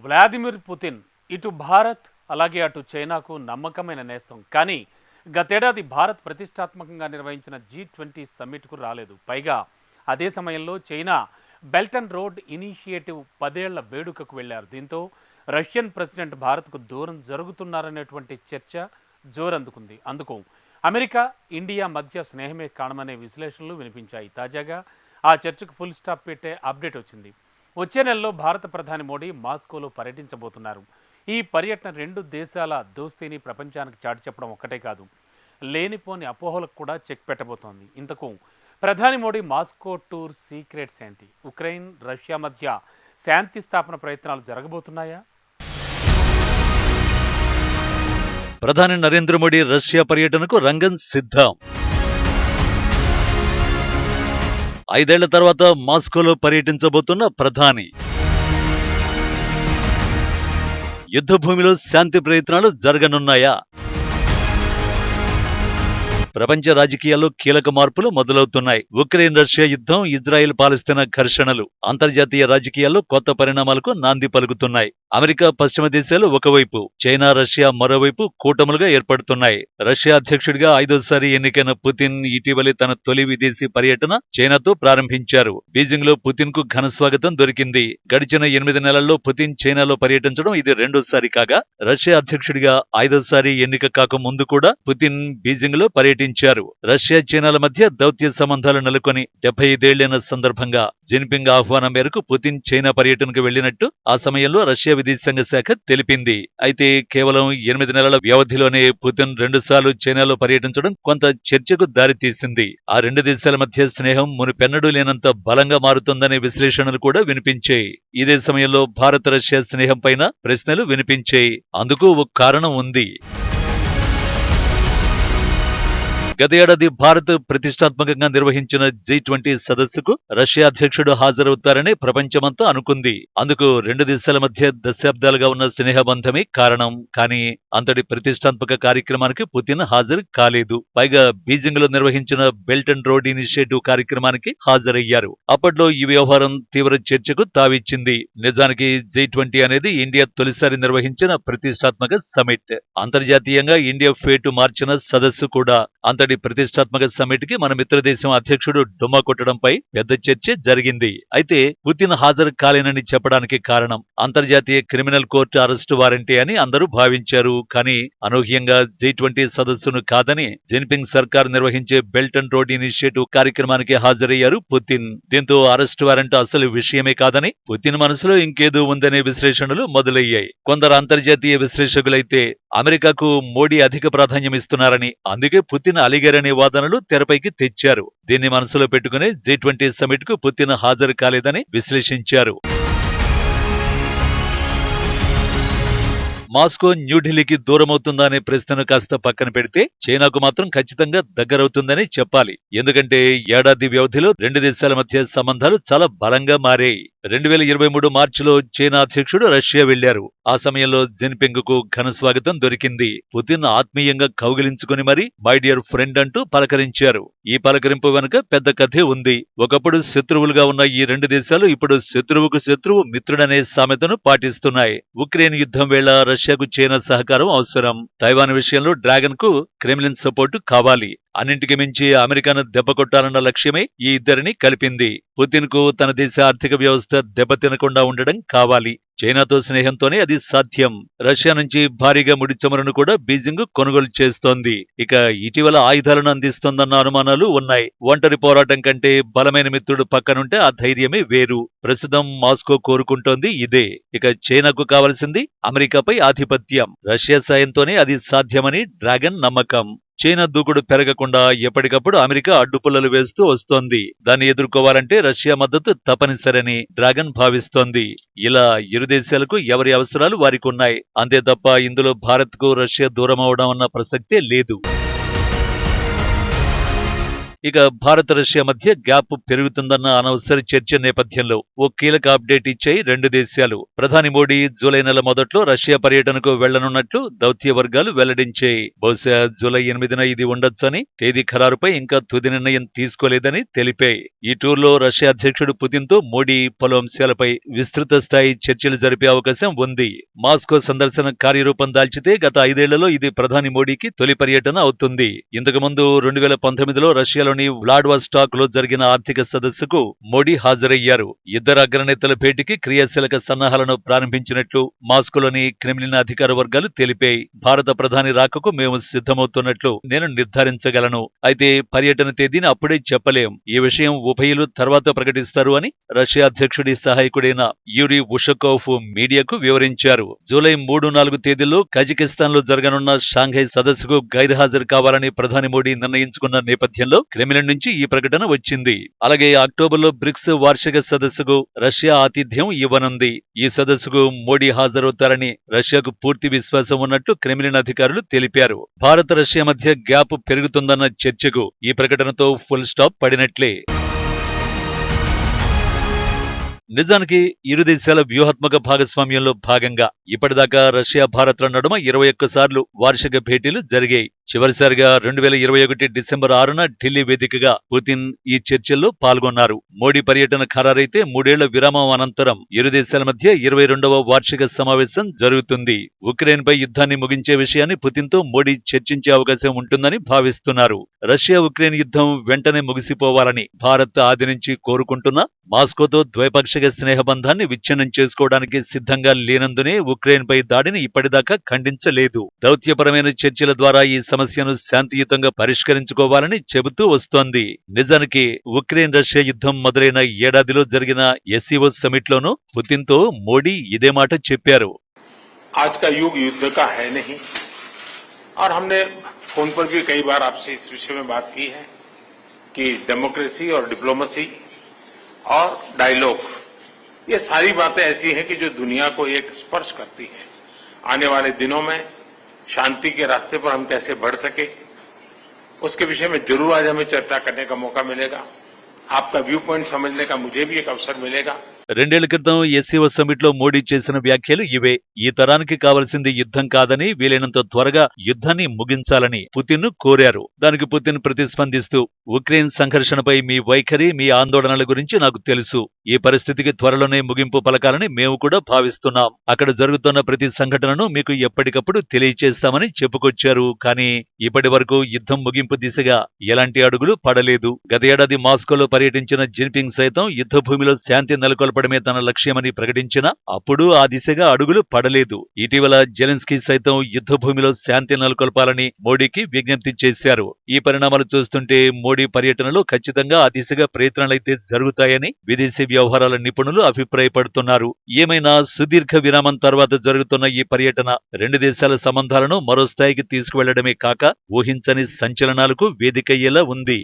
Vladimir Putin ఇటు భారత్ అలాగే అటు చైనాకు నమ్మకమైన నేస్తం. కానీ గతేడాది భారత్ ప్రతిష్టాత్మకంగా నిర్వహించిన G20 సమ్మిట్కు రాలేదు. పైగా అదే సమయంలో China belt and road initiative 10 ఏళ్ల వేడుకకు వెళ్లారు. దీంతో రష్యన్ ప్రెసిడెంట్ భారత్కు దూరం జరుగుతున్నారనేటువంటి చర్చ జోరందుకుంది. అందుకు అమెరికా, ఇండియా మధ్య స్నేహమే కారణమనే విశ్లేషణలు వినిపించాయి. తాజాగా ఆ చర్చకు ఫుల్ స్టాప్ పెట్టే అప్డేట్ వచ్చింది. వచ్చే నెలలో భారత ప్రధాని మోడీ మాస్కోలో పర్యటించబోతున్నారు. ఈ పర్యటన రెండు దేశాల దోస్తీని ప్రపంచానికి చాటి చెప్పడం ఒక్కటే కాదు, లేనిపోని అపోహలకు కూడా చెక్ పెట్టబోతోంది. ఇంతకు ప్రధాని మోడీ మాస్కో టూర్ సీక్రెట్స్ ఏంటి? ఉక్రెయిన్, రష్యా మధ్య శాంతి స్థాపన ప్రయత్నాలు జరగబోతున్నాయా? ప్రధాని నరేంద్ర మోడీ రష్యా పర్యటనకు రంగం సిద్ధం. 5 ఏళ్ల తర్వాత మాస్కోలో పర్యటించబోతున్న ప్రధాని. యుద్ధభూమిలో శాంతి ప్రయత్నాలు జరగనున్నాయా? ప్రపంచ రాజకీయాల్లో కీలక మార్పులు మొదలవుతున్నాయి. ఉక్రెయిన్ రష్యా యుద్ధం, ఇజ్రాయెల్ పాలస్తీనా ఘర్షణలు అంతర్జాతీయ రాజకీయాల్లో కొత్త పరిణామాలకు నాంది పలుకుతున్నాయి. అమెరికా, పశ్చిమ దేశాలు ఒకవైపు, చైనా, రష్యా మరోవైపు కూటములుగా ఏర్పడుతున్నాయి. రష్యా అధ్యక్షుడిగా 5వ సారి ఎన్నికైన పుతిన్ ఇటీవలే తన తొలి విదేశీ పర్యటన చైనాతో ప్రారంభించారు. బీజింగ్ లో పుతిన్ కు ఘన స్వాగతం దొరికింది. గడిచిన 8 నెలల్లో పుతిన్ చైనాలో పర్యటించడం ఇది 2వ సారి కాగా, రష్యా అధ్యక్షుడిగా 5వ సారి ఎన్నిక కాక ముందు కూడా పుతిన్ బీజింగ్ లో పర్యటించారు. రష్యా, చైనాల మధ్య దౌత్య సంబంధాలు నెలకొని 75 ఏళ్లైన సందర్భంగా జిన్పింగ్ ఆహ్వానం మేరకు పుతిన్ చైనా పర్యటనకు వెళ్లినట్టు ఆ సమయంలో రష్యా విదేశాంగ శాఖ తెలిపింది. అయితే కేవలం 8 నెలల వ్యవధిలోనే పుతిన్ 2 సార్లు చైనాలో పర్యటించడం కొంత చర్చకు దారితీసింది. ఆ రెండు దేశాల మధ్య స్నేహం మునుపెన్నడూ లేనంత బలంగా మారుతుందనే విశ్లేషణలు కూడా వినిపించాయి. ఇదే సమయంలో భారత రష్యా స్నేహం పైన ప్రశ్నలు వినిపించాయి. అందుకు ఒక కారణం ఉంది. గత ఏడాది భారత్ ప్రతిష్టాత్మకంగా నిర్వహించిన G20 సదస్సుకు రష్యా అధ్యక్షుడు హాజరవుతారని ప్రపంచమంతా అనుకుంది. అందుకు రెండు దేశాల మధ్య దశాబ్దాలుగా ఉన్న స్నేహబంధమే కారణం. కానీ అంతటి ప్రతిష్టాత్మక కార్యక్రమానికి పుతిన్ హాజరు కాలేదు. పైగా బీజింగ్ లో నిర్వహించిన బెల్ట్ అండ్ రోడ్ ఇనిషియేటివ్ కార్యక్రమానికి హాజరయ్యారు. అప్పట్లో ఈ వ్యవహారం తీవ్ర చర్చకు తావిచ్చింది. నిజానికి G20 అనేది ఇండియా తొలిసారి నిర్వహించిన ప్రతిష్టాత్మక సమిట్. అంతర్జాతీయంగా ఇండియా ఫేటు మార్చిన సదస్సు కూడా. అంతటి ప్రతిష్టాత్మక సమ్మిట్ కి మన మిత్రదేశం అధ్యక్షుడు డుమ్మా కొట్టడంపై పెద్ద చర్చ జరిగింది. అయితే పుతిన్ హాజరు కాలేనని చెప్పడానికి కారణం అంతర్జాతీయ క్రిమినల్ కోర్టు అరెస్టు వారెంటే అని అందరూ భావించారు. కానీ అనూహ్యంగా G20 సదస్సును కాదని జిన్పింగ్ సర్కార్ నిర్వహించే బెల్ట్ అండ్ రోడ్ ఇనిషియేటివ్ కార్యక్రమానికి హాజరయ్యారు పుతిన్. దీంతో అరెస్టు వారెంట్ అసలు విషయమే కాదని పుతిన్ మనసులో ఇంకేదో ఉందనే విశ్లేషణలు మొదలయ్యాయి. కొందరు అంతర్జాతీయ విశ్లేషకులైతే అమెరికాకు మోడీ అధిక ప్రాధాన్యం ఇస్తున్నారని, అందుకే పుతిన్ అలిగారనే వాదనలు తెరపైకి తెచ్చారు. దీన్ని మనసులో పెట్టుకుని G20 సమిట్ కు పుతిన్ హాజరు కాలేదని విశ్లేషించారు. మాస్కో న్యూఢిల్లీకి దూరమవుతుందా అనే ప్రశ్నను కాస్త పక్కన పెడితే చైనాకు మాత్రం ఖచ్చితంగా దగ్గరవుతుందని చెప్పాలి. ఎందుకంటే ఏడాది వ్యవధిలో రెండు దేశాల మధ్య సంబంధాలు చాలా బలంగా మారాయి. 2023 మార్చిలో చైనా అధ్యక్షుడు రష్యా వెళ్లారు. ఆ సమయంలో జిన్పింగ్ కు ఘన స్వాగతం దొరికింది. పుతిన్ ఆత్మీయంగా కౌగిలించుకుని మరి మై డియర్ ఫ్రెండ్ అంటూ పలకరించారు. ఈ పలకరింపు వెనుక పెద్ద కథే ఉంది. ఒకప్పుడు శత్రువులుగా ఉన్న ఈ రెండు దేశాలు ఇప్పుడు శత్రువుకు శత్రువు మిత్రుడనే సామెతను పాటిస్తున్నాయి. ఉక్రెయిన్ యుద్ధం వేళ రష్యాకు చైనా సహకారం అవసరం. తైవాన్ విషయంలో డ్రాగన్ కు క్రెమ్లిన్ సపోర్టు కావాలి. అన్నింటికి మించి అమెరికాను దెబ్బకొట్టాలన్న లక్ష్యమే ఈ ఇద్దరిని కలిపింది. పుతిన్ కు తన దేశ ఆర్థిక వ్యవస్థ దెబ్బతినకుండా ఉండడం కావాలి. చైనాతో స్నేహంతోనే అది సాధ్యం. రష్యా నుంచి భారీగా ముడి చమురును కూడా బీజింగ్ కొనుగోలు చేస్తోంది. ఇక ఇటీవల ఆయుధాలను అందిస్తోందన్న అనుమానాలు ఉన్నాయి. ఒంటరి పోరాటం కంటే బలమైన మిత్రుడు పక్కనుంటే ఆ ధైర్యమే వేరు. ప్రస్తుతం మాస్కో కోరుకుంటోంది ఇదే. ఇక చైనాకు కావలసింది అమెరికాపై ఆధిపత్యం. రష్యా సాయంతోనే అది సాధ్యమని డ్రాగన్ నమ్మకం. చైనా దూకుడు పెరగకుండా ఎప్పటికప్పుడు అమెరికా అడ్డుపుల్లలు వేస్తూ వస్తోంది. దాన్ని ఎదుర్కోవాలంటే రష్యా మద్దతు తప్పనిసరని డ్రాగన్ భావిస్తోంది. ఇలా ఇరు దేశాలకు ఎవరి అవసరాలు వారికి ఉన్నాయి. అంతే తప్ప ఇందులో భారత్ కు రష్యా దూరమవడం అన్న ప్రసక్తే లేదు. ఇక భారత్ రష్యా మధ్య గ్యాప్ పెరుగుతుందన్న అనవసర చర్చ నేపథ్యంలో ఓ కీలక అప్డేట్ ఇచ్చాయి రెండు దేశాలు. ప్రధాని మోడీ జూలై నెల మొదట్లో రష్యా పర్యటనకు వెళ్లనున్నట్లు దౌత్య వర్గాలు వెల్లడించాయి. బహుశా జూలై 8న ఇది ఉండొచ్చని, తేదీ ఖరారుపై ఇంకా తుది నిర్ణయం తీసుకోలేదని తెలిపాయి. ఈ టూర్లో రష్యా అధ్యక్షుడు పుతిన్తో మోడీ పలు అంశాలపై విస్తృత స్థాయి చర్చలు జరిపే అవకాశం ఉంది. మాస్కో సందర్శన కార్యరూపం దాల్చితే గత 5 ఏళ్లలో ఇది ప్రధాని మోడీకి తొలి పర్యటన అవుతుంది. ఇంతకుముందు 2019లో రష్యాలోని వ్లాడివాస్టాక్ లో జరిగిన ఆర్థిక సదస్సుకు మోడీ హాజరయ్యారు. ఇద్దరు అగ్రనేతల భేటీకి క్రియాశీలక సన్నాహాలను ప్రారంభించినట్లు మాస్కోలోని క్రెమ్లిన్ అధికార వర్గాలు తెలిపాయి. భారత ప్రధాని రాకకు మేము సిద్ధమవుతున్నట్లు నేను నిర్ధారించగలను. అయితే పర్యటన తేదీని అప్పుడే చెప్పలేం. ఈ విషయం ఉభయులు తర్వాత ప్రకటిస్తారు అని రష్యా అధ్యక్షుడి సహాయకుడైన యూరీ ఉషకోవ్ మీడియాకు వివరించారు. జూలై 3-4 తేదీల్లో కజకిస్తాన్ లో జరగనున్న షాంఘై సదస్సుకు గైర్హాజరు కావాలని ప్రధాని మోడీ నిర్ణయించుకున్న నేపథ్యంలో క్రెమ్లిన్ నుంచి ఈ ప్రకటన వచ్చింది. అలాగే అక్టోబర్లో బ్రిక్స్ వార్షిక సదస్సుకు రష్యా ఆతిథ్యం ఇవ్వనుంది. ఈ సదస్సుకు మోడీ హాజరవుతారని రష్యాకు పూర్తి విశ్వాసం ఉన్నట్లు క్రెమ్లిన్ అధికారులు తెలిపారు. భారత రష్యా మధ్య గ్యాప్ పెరుగుతుందన్న చర్చకు ఈ ప్రకటనతో ఫుల్ స్టాప్ పడినట్లే. నిజానికి ఇరు దేశాల వ్యూహాత్మక భాగస్వామ్యంలో భాగంగా ఇప్పటిదాకా రష్యా భారత్ల నడుమ 21 సార్లు వార్షిక భేటీలు జరిగాయి. చివరిసారిగా 2021 డిసెంబర్ 6న ఢిల్లీ వేదికగా పుతిన్ ఈ చర్చల్లో పాల్గొన్నారు. మోడీ పర్యటన ఖరారైతే 3 ఏళ్ల విరామం అనంతరం ఇరు దేశాల మధ్య 22వ వార్షిక సమావేశం జరుగుతుంది. ఉక్రెయిన్పై యుద్ధాన్ని ముగించే విషయాన్ని పుతిన్తో మోడీ చర్చించే అవకాశం ఉంటుందని భావిస్తున్నారు. రష్యా ఉక్రెయిన్ యుద్ధం వెంటనే ముగిసిపోవాలని భారత్ ఆది నుంచి కోరుకుంటున్నా మాస్కోతో ద్వైపాక్షిక స్నేహబంధాన్ని విచ్ఛిన్నం చేసుకోవడానికి సిద్ధంగా లేనందునే ఉక్రెయిన్పై దాడిని ఇప్పటిదాకా ఖండించలేదు. దౌత్యపరమైన చర్చల ద్వారా ఈ సమస్యను శాంతియుతంగా పరిష్కరించుకోవాలని చెబుతూ వస్తోంది. నిజానికి ఉక్రెయిన్ రష్యా యుద్ధం మొదలైన ఏడాదిలో జరిగిన ఎస్సీఓ సమిట్లోనూ పుతిన్తో మోడీ ఇదే మాట చెప్పారు. आज का युग युद्ध का है नहीं और हमने फोन पर भी कई बार आपसे इस विषय में बात की है कि डेमोक्रेसी और डिप्लोमेसी और डायलॉग ये सारी बातें ऐसी हैं कि जो दुनिया को एक स्पर्श करती है. आने वाले दिनों में शांति के रास्ते पर हम कैसे बढ़ सके उसके विषय में जरूर आज हमें चर्चा करने का मौका मिलेगा. आपका व्यू पॉइंट समझने का मुझे भी एक अवसर मिलेगा. 2 ఏళ్ల క్రితం ఎస్సీఓ సమ్మిట్లో మోడీ చేసిన వ్యాఖ్యలు ఇవే. ఈ తరానికి కావలసింది యుద్ధం కాదని, వీలైనంత త్వరగా యుద్ధాన్ని ముగించాలని పుతిన్ కోరారు. దానికి పుతిన్ ప్రతిస్పందిస్తూ ఉక్రెయిన్ సంఘర్షణపై మీ వైఖరి, మీ ఆందోళనల గురించి నాకు తెలుసు. ఈ పరిస్థితికి త్వరలోనే ముగింపు పలకాలని మేము కూడా భావిస్తున్నాం. అక్కడ జరుగుతున్న ప్రతి సంఘటనను మీకు ఎప్పటికప్పుడు తెలియచేస్తామని చెప్పుకొచ్చారు. కానీ ఇప్పటి వరకు యుద్ధం ముగింపు దిశగా ఎలాంటి అడుగులు పడలేదు. గత ఏడాది మాస్కోలో పర్యటించిన జిన్పింగ్ సైతం యుద్ధ భూమిలో శాంతి నెలకొల్పడమే తన లక్ష్యమని ప్రకటించినా అప్పుడు ఆ దిశగా అడుగులు పడలేదు. ఇటీవల జెలెన్స్కీ సైతం యుద్ధ భూమిలో శాంతి నెలకొల్పాలని మోడీకి విజ్ఞప్తి చేశారు. ఈ పరిణామాలు చూస్తుంటే మోడీ పర్యటనలో ఖచ్చితంగా ఆ దిశగా ప్రయత్నాలైతే జరుగుతాయని విదేశీ వ్యవహారాల నిపుణులు అభిప్రాయపడుతున్నారు. ఏమైనా సుదీర్ఘ విరామం తర్వాత జరుగుతున్న ఈ పర్యటన రెండు దేశాల సంబంధాలను మరో స్థాయికి తీసుకువెళ్లడమే కాక ఊహించని సంచలనాలకు వేదికయ్యేలా ఉంది.